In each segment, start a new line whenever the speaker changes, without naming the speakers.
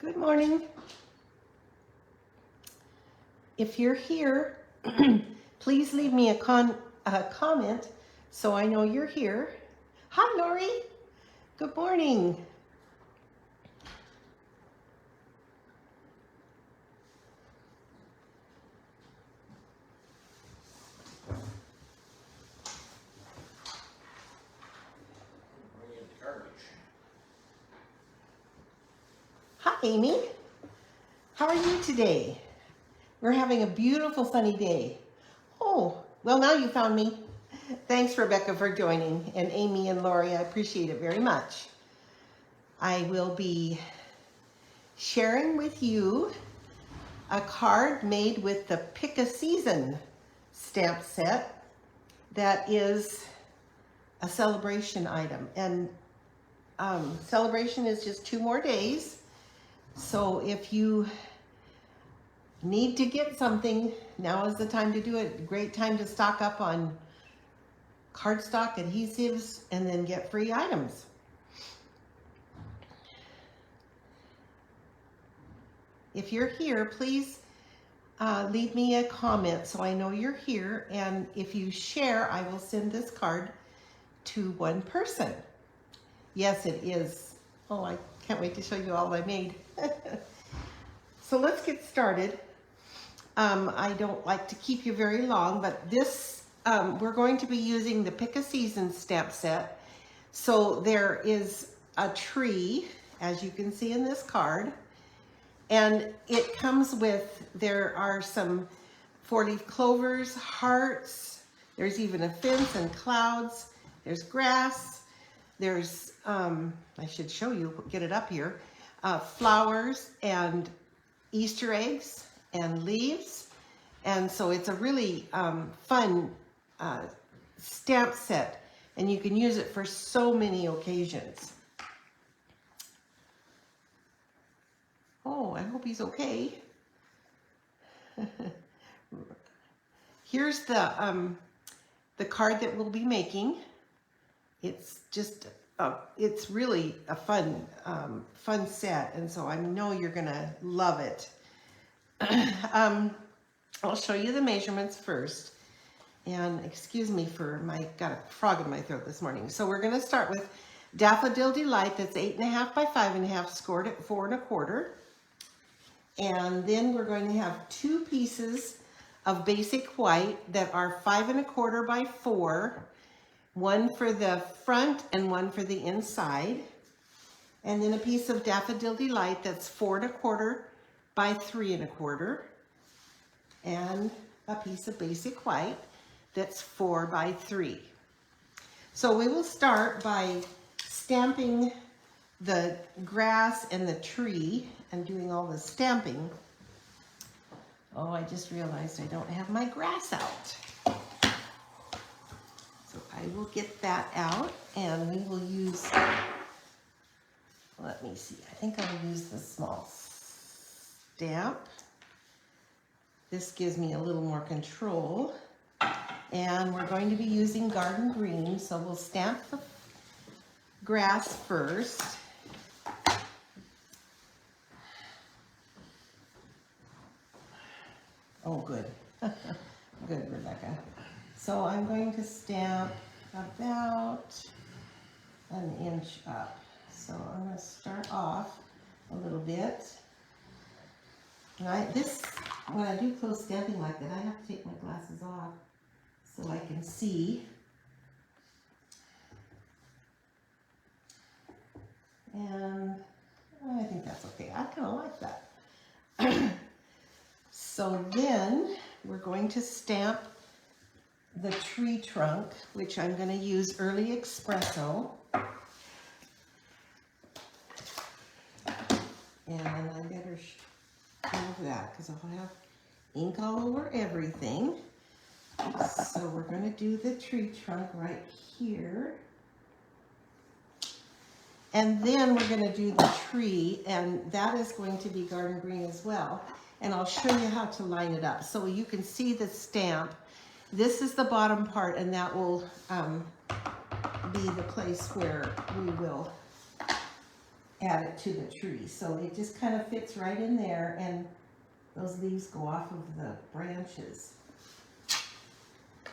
Good morning. If you're here, please leave me a comment so I know you're here. Hi, Lori. Good morning. Hi, Amy. How are you today? We're having a beautiful sunny day. Oh, well, now you found me. Thanks, Rebecca, for joining, and Amy and Lori, I appreciate it very much. I will be sharing with you a card made with the Pick a Season stamp set that is a celebration item. And celebration is just 2 more days. So if you need to get something, now is the time to do it. Great time to stock up on cardstock, adhesives, and then get free items. If you're here, please leave me a comment so I know you're here. And if you share, I will send this card to one person. Yes, it is. Oh, I can't wait to show you all I made. So let's get started. I don't like to keep you very long, but this, we're going to be using the Pick a Season stamp set. So there is a tree, as you can see in this card, and it comes with, there are some 4-leaf clovers, hearts, there's even a fence and clouds, there's grass, there's, I should show you, get it up here, flowers and Easter eggs and leaves. And so it's a really fun stamp set, and you can use it for so many occasions. Oh, I hope he's okay. Here's the card that we'll be making. It's just, it's really a fun set, and so I know you're gonna love it. I'll show you the measurements first, and excuse me for got a frog in my throat this morning. So we're gonna start with Daffodil Delight, that's 8.5 by 5.5, scored at 4 1/4. And then we're going to have 2 pieces of basic white that are 5 1/4 by 4, one for the front and one for the inside. And then a piece of Daffodil Delight that's 4 1/4 by 3 1/4. And a piece of basic white that's 4 by 3. So we will start by stamping the grass and the tree and doing all the stamping. Oh, I just realized I don't have my grass out. So I will get that out, and we will use, let me see, I think I'll use the small stamp. This gives me a little more control. And we're going to be using garden green, so we'll stamp the grass first. Oh, good. Good, Rebecca. So I'm going to stamp about 1 inch up. So I'm going to start off a little bit. And when I do close stamping like that, I have to take my glasses off so I can see. And I think that's okay. I kind of like that. So then we're going to stamp the tree trunk, which I'm going to use Early Espresso. And I better move that because I'll have ink all over everything. So we're going to do the tree trunk right here. And then we're going to do the tree, and that is going to be garden green as well. And I'll show you how to line it up. So you can see the stamp. This is the bottom part, and that will be the place where we will add it to the tree. So it just kind of fits right in there, and those leaves go off of the branches.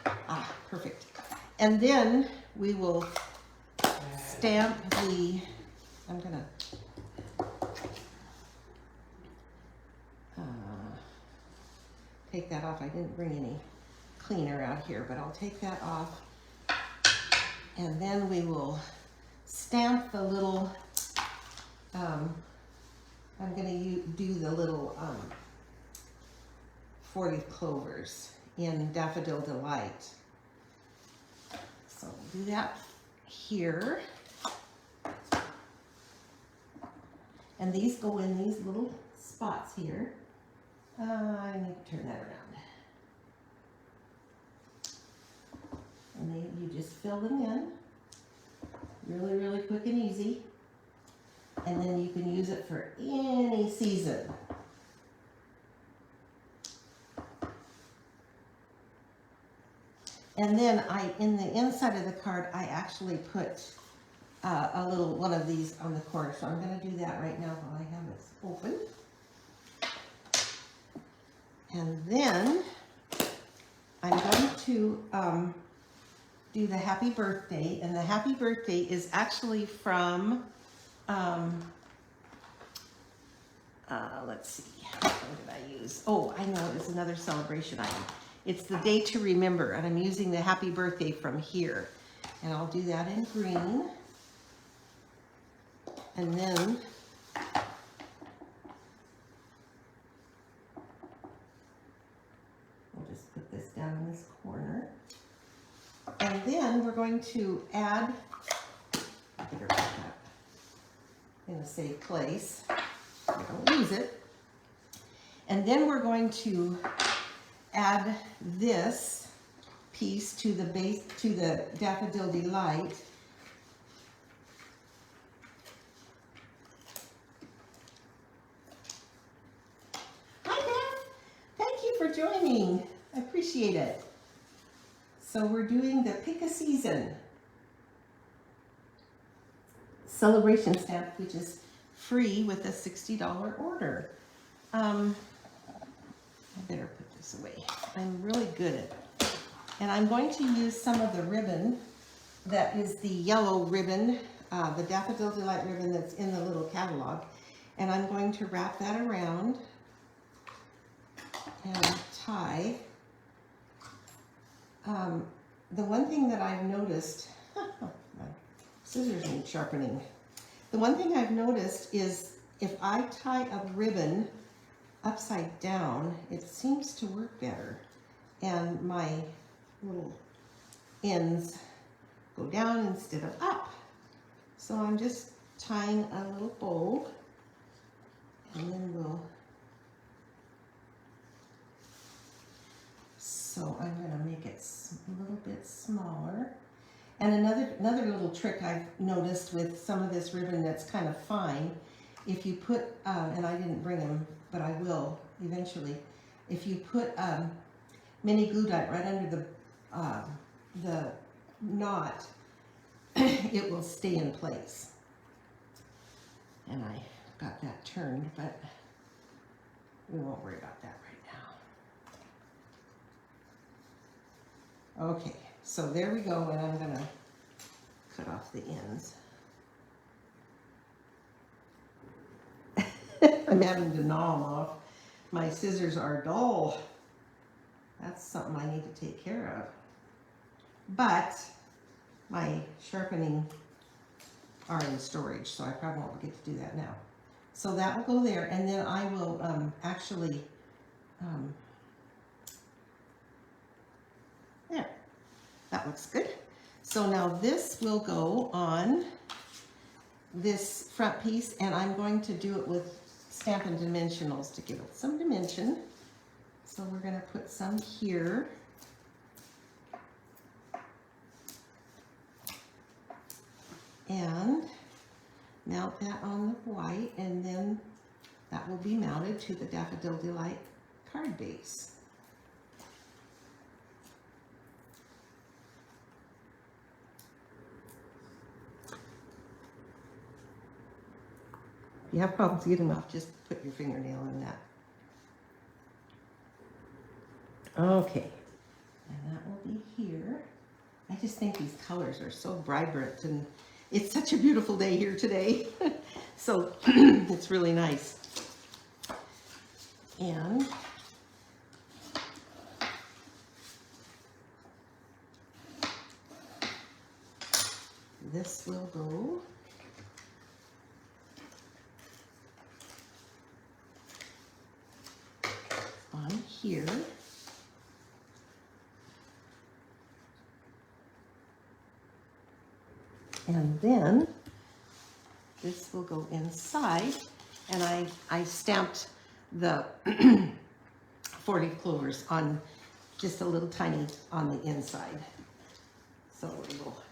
Ah, perfect. And then we will stamp the, I'm gonna take that off. I didn't bring any cleaner out here, but I'll take that off. And then we will stamp the little, I'm gonna do the little 40 clovers in Daffodil Delight. So we'll do that here. And these go in these little spots here. I need to turn that around. And then you just fill them in. Really, really quick and easy. And then you can use it for any season. And then in the inside of the card, I actually put a little one of these on the corner. So I'm going to do that right now while I have this open. And then I'm going to do the happy birthday. And the happy birthday is actually from, let's see, what did I use? Oh, I know, it's another celebration item. It's the day to remember, and I'm using the happy birthday from here. And I'll do that in green. And then we'll just put this down in this corner. And then we're going to add, I better put that in a safe place. I don't lose it. And then we're going to add this piece to the base, to the Daffodil Delight. Hi, Beth. Thank you for joining. I appreciate it. So we're doing the Pick a Season celebration stamp, which is free with a $60 order. I better put this away. I'm really good at it. And I'm going to use some of the ribbon that is the yellow ribbon, the Daffodil Delight ribbon that's in the little catalog. And I'm going to wrap that around and tie. The one thing that I've noticed, my scissors need sharpening. The one thing I've noticed is if I tie a ribbon upside down, it seems to work better. And my little ends go down instead of up. So I'm just tying a little bow, and then we'll, so I'm going to make it a little bit smaller. And another little trick I've noticed with some of this ribbon that's kind of fine, if you put, and I didn't bring them, but I will eventually, if you put mini glue dot right under the knot, it will stay in place. And I got that turned, but we won't worry about that right now. Okay, so there we go, and I'm gonna cut off the ends. I'm having to gnaw them off. My scissors are dull. That's something I need to take care of. But my sharpening are in storage, so I probably won't get to do that now. So that will go there, and then I will actually, there, that looks good. So now this will go on this front piece, and I'm going to do it with Stampin' Dimensionals to give it some dimension. So we're going to put some here. And mount that on the white, and then that will be mounted to the Daffodil Delight card base. you have problems getting them off, just put your fingernail in that. Okay, and that will be here. I just think these colors are so vibrant, and it's such a beautiful day here today. So it's really nice. And this will go on here. And then this will go inside, and I stamped the 40 clovers on just a little tiny on the inside. So it will.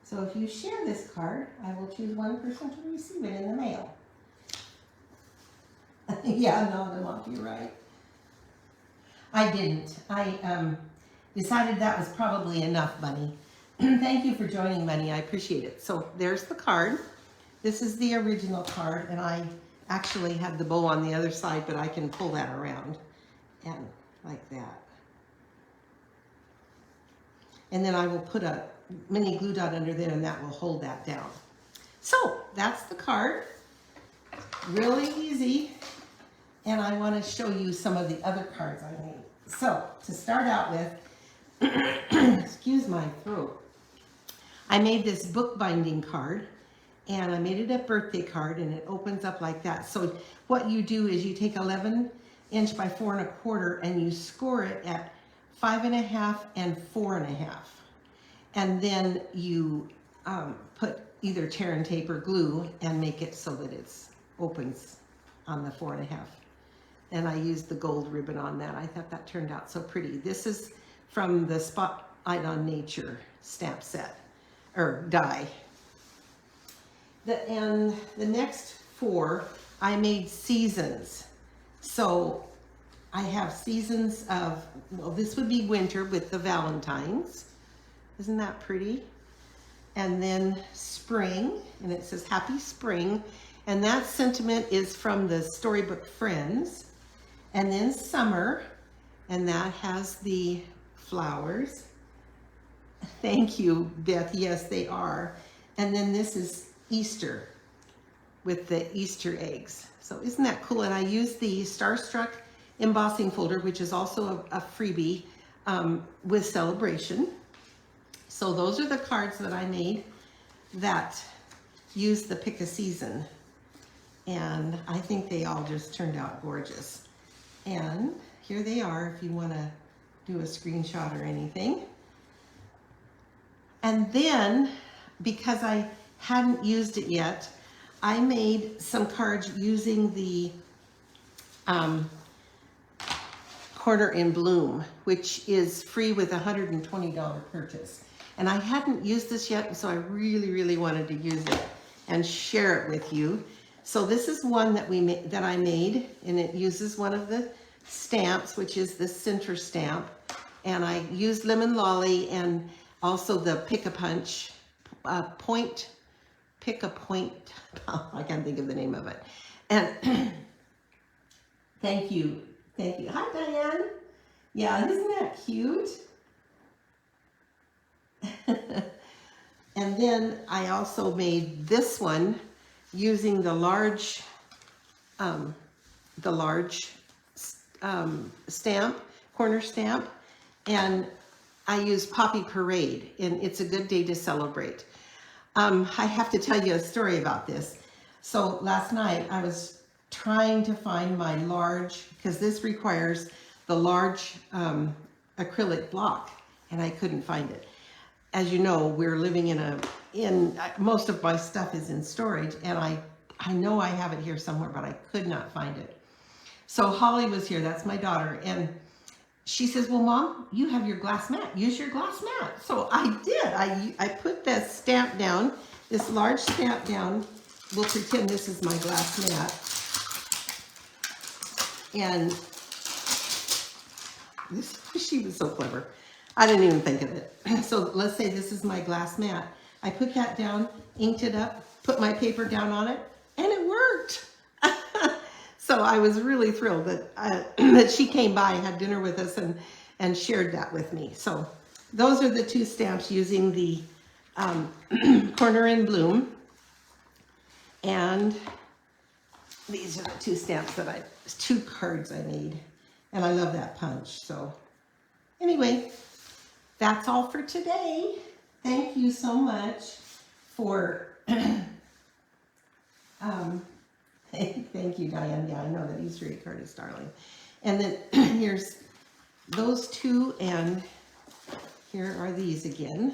So if you share this card, I will choose one person to receive it in the mail. Yeah, no, them off, you're right. I didn't. I decided that was probably enough, Bunny. Thank you for joining, Bunny. I appreciate it. So there's the card. This is the original card, and I actually had the bow on the other side, but I can pull that around and like that. And then I will put a mini glue dot under there, and that will hold that down. So that's the card. Really easy. And I want to show you some of the other cards I made. So to start out with, excuse my throat, I made this bookbinding card, and I made it a birthday card, and it opens up like that. So what you do is you take 11" by 4 1/4, and you score it at 5 1/2 and 4 1/2. And then you put either tear and tape or glue and make it so that it opens on the 4 1/2. And I used the gold ribbon on that. I thought that turned out so pretty. This is from the Spotlight on Nature stamp set, or die. And the next 4, I made seasons. So I have seasons of, well, this would be winter with the Valentines. Isn't that pretty? And then spring, and it says Happy Spring. And that sentiment is from the storybook Friends. And then summer, and that has the flowers. Thank you, Beth. Yes, they are. And then this is Easter with the Easter eggs. So isn't that cool? And I used the Starstruck embossing folder, which is also a freebie with Celebration. So those are the cards that I made that use the pick a season. And I think they all just turned out gorgeous. And here they are if you want to do a screenshot or anything. And then, because I hadn't used it yet, I made some cards using the Corner in Bloom, which is free with a $120 purchase. And I hadn't used this yet, so I really, really wanted to use it and share it with you. So this is one that I made, and it uses one of the stamps, which is the center stamp. And I used Lemon Lolly and also the Pick-a-Punch Pick-a-Point. I can't think of the name of it. And thank you. Thank you. Hi, Diane. Yeah, isn't that cute? And then I also made this one using the large stamp, corner stamp, and I used Poppy Parade, and it's a good day to celebrate. I have to tell you a story about this. So last night I was trying to find my large, because this requires the large acrylic block, and I couldn't find it. As you know, we're living in most of my stuff is in storage, and I know I have it here somewhere, but I could not find it. So Holly was here, that's my daughter, and she says, well, Mom, you have your glass mat. Use your glass mat. So I did. I put this stamp down, this large stamp down. We'll pretend this is my glass mat. And she was so clever. I didn't even think of it. So let's say this is my glass mat. I put that down, inked it up, put my paper down on it, and it worked. So I was really thrilled that, that she came by, had dinner with us, and shared that with me. So those are the two stamps using the Corner in Bloom. And these are the two stamps that two cards I made. And I love that punch. So anyway, that's all for today. Thank you so much for, thank you, Diane. Yeah, I know that Easter egg card is darling. And then here's those two, and here are these again.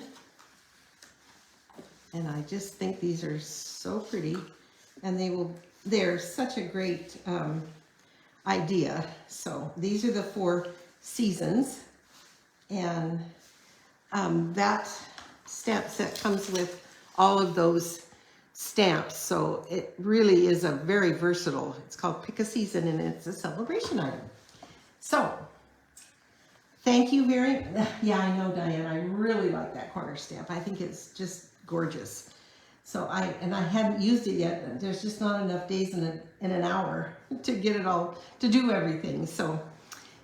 And I just think these are so pretty, and they're such a great idea. So these are the 4 seasons, and that stamp set comes with all of those stamps. So it really is a very versatile, it's called Pick a Season, and it's a celebration item. So thank you yeah, I know, Diane, I really like that corner stamp. I think it's just gorgeous. So I hadn't used it yet. There's just not enough days in an hour to get it all, to do everything. So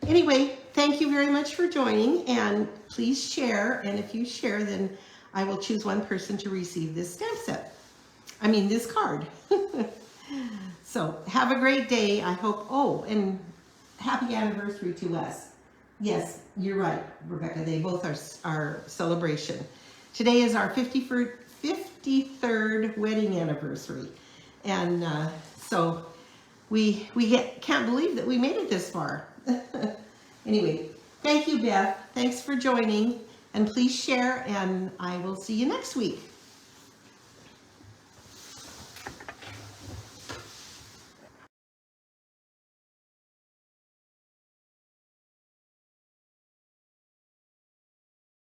anyway, thank you very much for joining, and please share. And if you share, then I will choose one person to receive this stamp set. I mean, this card. So have a great day. I hope, oh, and happy anniversary to us. Yes, you're right, Rebecca. They both are celebration. Today is our 53rd wedding anniversary. And so we can't believe that we made it this far. Anyway, thank you, Beth. Thanks for joining. And please share, and I will see you next week.